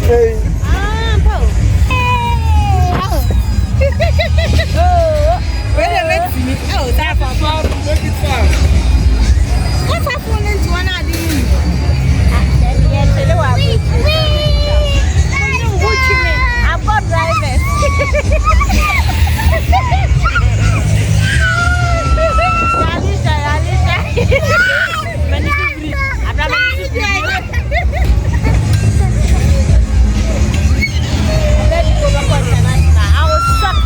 Hey. Paul. Wait a minute. Oh, that's a problem. Look at that. What's happening to one of these? I've got drivers. I was shocked.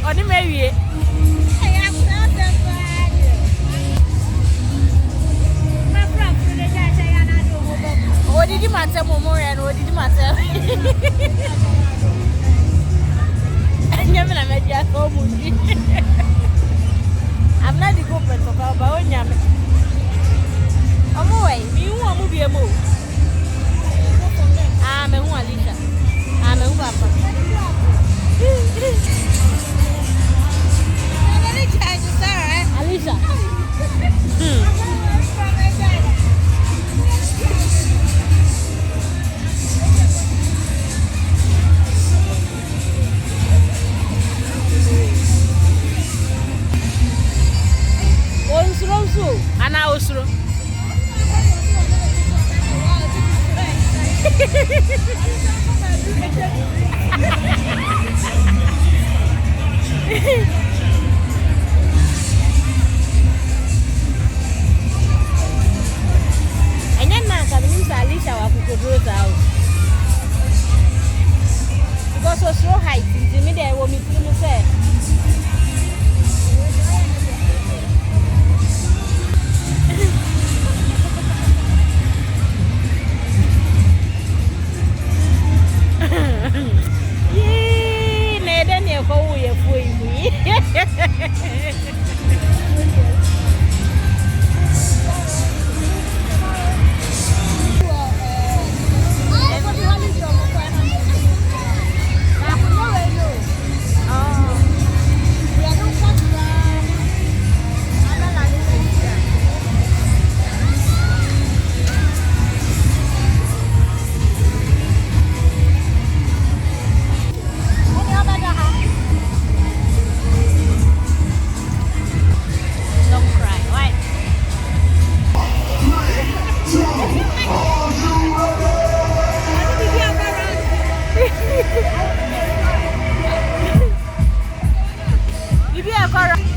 On the Mary. What did you matter, Momo, and what did you matter? I never met you home. I'm not the corporate of our own yam. I'm away. You want to be a move. I'm a Alicia. I'm a papa. Alicia. so height nti me dey wo me tirim say yee na ede ne ko wo ye fo yi mu Bibi e kora